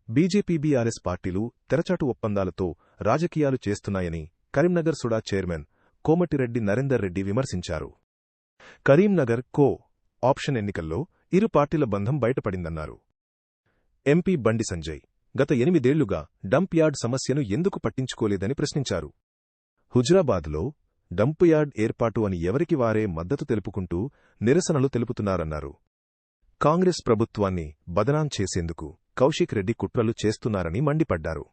BJP BRS పార్టీలు తెరచాటు ఒప్పందాలతో రాజకీయాలు చేస్తున్నాయని కరీంనగర్ సుడా చైర్మన్ కోమటిరెడ్డి నరేందర్ రెడ్డి విమర్శించారు. కరీంనగర్ కో ఆప్షన్ ఎన్నికల్లో ఇరు పార్టీల బంధం బయటపడిందన్నారు. ఎంపీ బండి సంజయ్ గత 8 ఏళ్లుగా డంప్ యార్డ్ సమస్యను ఎందుకు పట్టించుకోలేదని ప్రశ్నించారు. హుజురాబాద్లో డంప్ యార్డ్ ఏర్పాటు అని ఎవరికి వారే మద్దతు తెలుపుకుంటూ నిరసనలు తెలుపుతున్నారన్నారు. కాంగ్రెస్ ప్రభుత్వాన్ని బదనాం చేసేందుకు కౌశిక్ రెడ్డి కుట్రలు చేస్తున్నారని మండిపడ్డారు.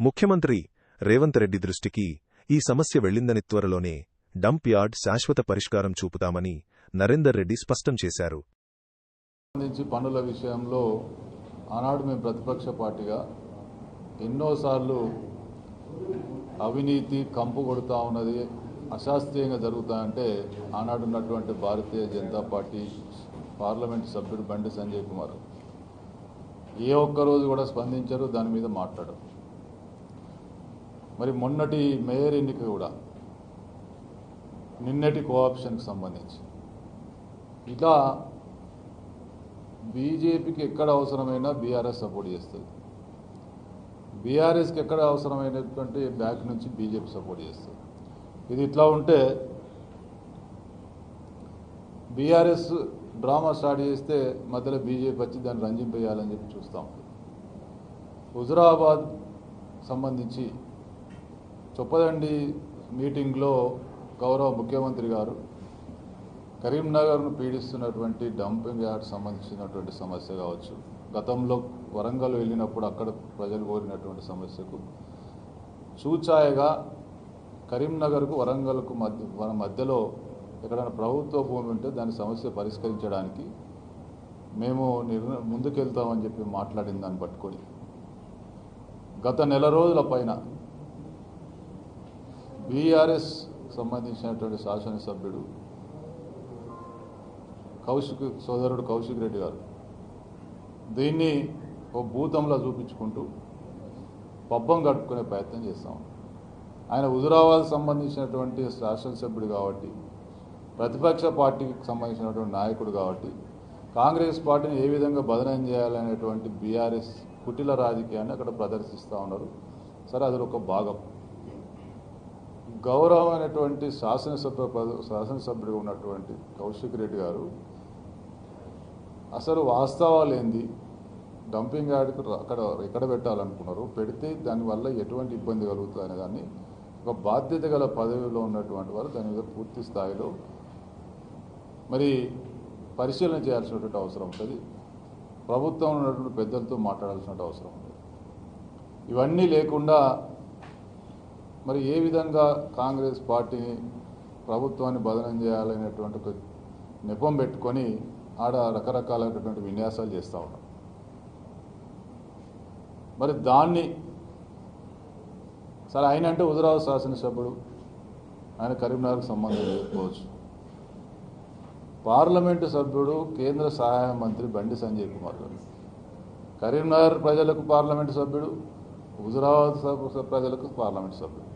ముఖ్యమంత్రి రేవంత్ రెడ్డి దృష్టికి ఈ సమస్య వెళ్లిందని, త్వరలోనే డంప్ యార్డ్ శాశ్వత పరిష్కారం చూపుతామని నరేందర్ రెడ్డి స్పష్టం చేశారు. పనుల విషయంలో ఆనాడు మేము ప్రతిపక్ష పార్టీగా ఎన్నోసార్లు అవినీతి కంపు కొడుతూ ఉన్నది, అశాస్త్రీయంగా జరుగుతాయంటే ఆనాడున్నటువంటి భారతీయ జనతా పార్టీ పార్లమెంటు సభ్యుడు బండి సంజయ్ కుమార్ ఏ ఒక్కరోజు కూడా స్పందించరు, దాని మీద మాట్లాడరు. మరి మొన్నటి మేయర్ ఎన్నిక కూడా నిన్నటి కోఆప్షన్కి సంబంధించి ఇట్లా బీజేపీకి ఎక్కడ అవసరమైనా బీఆర్ఎస్ సపోర్ట్ చేస్తుంది, బీఆర్ఎస్కి ఎక్కడ అవసరమైనటువంటి బ్యాక్ నుంచి బీజేపీ సపోర్ట్ చేస్తుంది. ఇది ఇట్లా ఉంటే బీఆర్ఎస్ డ్రామా స్టార్ట్ చేస్తే మధ్యలో బీజేపీ వచ్చి దాన్ని రంజింపేయాలని చెప్పి చూస్తాం. హుజురాబాద్ సంబంధించి చొప్పదండి మీటింగ్లో గౌరవ ముఖ్యమంత్రి గారు కరీంనగర్ను పీడిస్తున్నటువంటి డంపింగ్ యార్డ్ సంబంధించినటువంటి సమస్య కావచ్చు, గతంలో వరంగల్ వెళ్ళినప్పుడు అక్కడ ప్రజలు కోరినటువంటి సమస్యకు చూచాయగా కరీంనగర్కు వరంగల్కు మధ్యలో ఎక్కడైనా ప్రభుత్వ భూమి ఉంటే దాని సమస్య పరిష్కరించడానికి మేము ముందుకెళ్తామని చెప్పి మాట్లాడిన దాన్ని పట్టుకొని గత నెల రోజుల పైన బీఆర్ఎస్ సంబంధించినటువంటి శాసనసభ్యుడు సోదరుడు కౌశిక్ రెడ్డి గారు దీన్ని ఓ భూతంలో చూపించుకుంటూ పబ్బం కట్టుకునే ప్రయత్నం చేస్తాం. ఆయన హుజురాబాద్ సంబంధించినటువంటి శాసనసభ్యుడు కాబట్టి, ప్రతిపక్ష పార్టీకి సంబంధించినటువంటి నాయకుడు కాబట్టి కాంగ్రెస్ పార్టీని ఏ విధంగా బదనం చేయాలనేటువంటి బీఆర్ఎస్ కుటిల రాజకీయాన్ని అక్కడ ప్రదర్శిస్తూ ఉన్నారు. సరే, అది ఒక భాగం. గౌరవమైనటువంటి శాసనసభ్యుడిగా ఉన్నటువంటి కౌశిక్ రెడ్డి గారు అసలు వాస్తవాలు ఏంది, డంపింగ్ యార్డ్కి అక్కడ ఎక్కడ పెట్టాలనుకున్నారు, పెడితే దానివల్ల ఎటువంటి ఇబ్బంది కలుగుతుంది అనే దాన్ని ఒక బాధ్యత గల పదవిలో ఉన్నటువంటి వారు దాని మీద పూర్తి స్థాయిలో మరి పరిశీలన చేయాల్సినటువంటి అవసరం ఉంటుంది. ప్రభుత్వం ఉన్నటువంటి పెద్దలతో మాట్లాడాల్సిన అవసరం ఉంటుంది. ఇవన్నీ లేకుండా మరి ఏ విధంగా కాంగ్రెస్ పార్టీని ప్రభుత్వాన్ని బదనం చేయాలనేటువంటి ఒక నెపం పెట్టుకొని ఆడ రకరకాలైనటువంటి విన్యాసాలు చేస్తూ ఉన్నాం. మరి దాన్ని సరే ఆయన అంటే హుజురాబాద్ శాసనసభ్యుడు, ఆయన కరీంనగర్కి సంబంధం లేకపోవచ్చు. పార్లమెంటు సభ్యుడు కేంద్ర సహాయ మంత్రి బండి సంజయ్ కుమార్ గారు కరీంనగర్ ప్రజలకు పార్లమెంటు సభ్యుడు, హుజురాబాద్ ప్రజలకు పార్లమెంటు సభ్యుడు.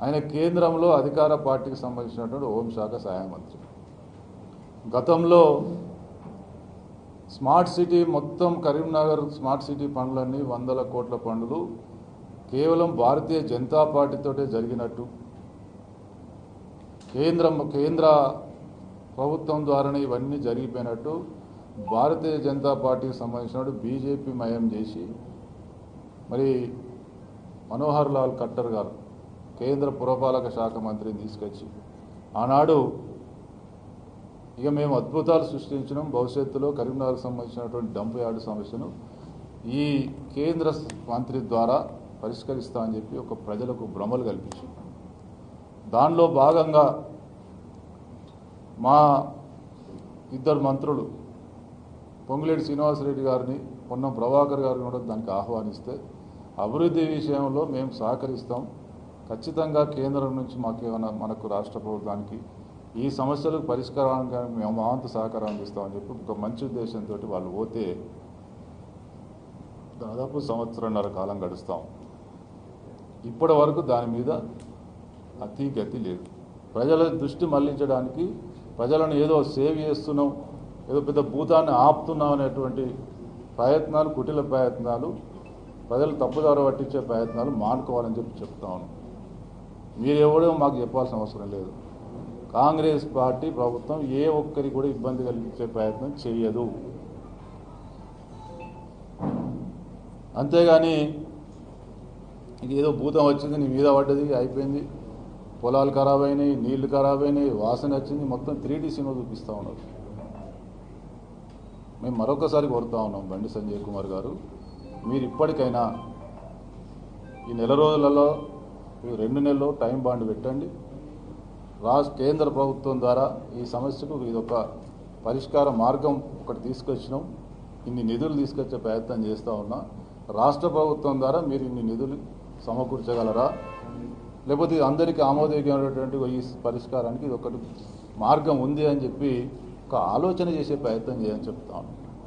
ఆయన కేంద్రంలో అధికార పార్టీకి సంబంధించినటువంటి హోంశాఖ సహాయ మంత్రి. గతంలో స్మార్ట్ సిటీ మొత్తం కరీంనగర్ స్మార్ట్ సిటీ పనులన్నీ 100 కోట్ల పనులు కేవలం భారతీయ జనతా పార్టీతోటే జరిగినట్టు, కేంద్ర ప్రభుత్వం ద్వారానే ఇవన్నీ జరిగిపోయినట్టు భారతీయ జనతా పార్టీకి సంబంధించిన బీజేపీ మయం చేసి మరి మనోహర్ లాల్ ఖట్టర్ గారు కేంద్ర పురపాలక శాఖ మంత్రిని తీసుకొచ్చి ఆనాడు ఇక మేము అద్భుతాలు సృష్టించడం, భవిష్యత్తులో కరీంనగర్కి సంబంధించినటువంటి డంప్ యార్డు సమస్యను ఈ కేంద్ర మంత్రి ద్వారా పరిష్కరిస్తా అని చెప్పి ఒక ప్రజలకు భ్రమలు కల్పించింది. దానిలో భాగంగా మా ఇద్దరు మంత్రులు పొంగులేటి శ్రీనివాసరెడ్డి గారిని, పొన్నం ప్రభాకర్ గారిని కూడా దానికి ఆహ్వానిస్తే అభివృద్ధి విషయంలో మేము సహకరిస్తాం, ఖచ్చితంగా కేంద్రం నుంచి మాకేమైనా మనకు రాష్ట్ర ప్రభుత్వానికి ఈ సమస్యలకు పరిష్కారానికి మేము మా వంతు సహకారం అందిస్తామని చెప్పి ఒక మంచి ఉద్దేశంతో వాళ్ళు పోతే దాదాపు 1.5 కాలం గడుస్తాం. ఇప్పటి వరకు దాని మీద అతి గతి లేదు. ప్రజల దృష్టి మళ్లించడానికి, ప్రజలను ఏదో సేవ్ చేస్తున్నాం, ఏదో పెద్ద భూతాన్ని ఆపుతున్నాం అనేటువంటి ప్రయత్నాలు, కుటిల ప్రయత్నాలు, ప్రజలు తప్పుదారి పట్టించే ప్రయత్నాలు మానుకోవాలని చెప్తా ఉన్నాం. మీరెవడో మాకు చెప్పాల్సిన అవసరం లేదు. కాంగ్రెస్ పార్టీ ప్రభుత్వం ఏ ఒక్కరికి కూడా ఇబ్బంది కలిగించే ప్రయత్నం చేయదు. అంతేగాని ఏదో భూతం వచ్చింది, నీ మీద పడ్డది, అయిపోయింది, పొలాలు ఖరాబ్ అయినాయి, నీళ్లు ఖరాబ్ అయినాయి, వాసన వచ్చింది, మొత్తం 3D సినిమా చూపిస్తూ ఉన్నారు. మేము మరొకసారి కోరుతా ఉన్నాం, బండి సంజయ్ కుమార్ గారు, మీరు ఇప్పటికైనా ఈ నెల రోజులలో 2 నెలలు టైం బాండ్ పెట్టండి. కేంద్ర ప్రభుత్వం ద్వారా ఈ సమస్యకు ఇదొక పరిష్కార మార్గం ఒకటి తీసుకొచ్చినాం. ఇన్ని నిధులు తీసుకొచ్చే ప్రయత్నం చేస్తూ ఉన్నా. రాష్ట్ర ప్రభుత్వం ద్వారా మీరు ఇన్ని నిధులు సమకూర్చగలరా, లేకపోతే అందరికీ ఆమోదయోగ్యమైనటువంటి ఈ పరిష్కారానికి ఇది ఒకటి మార్గం ఉంది అని చెప్పి ఒక ఆలోచన చేసే ప్రయత్నం చేయని చెప్తా ఉన్నాం.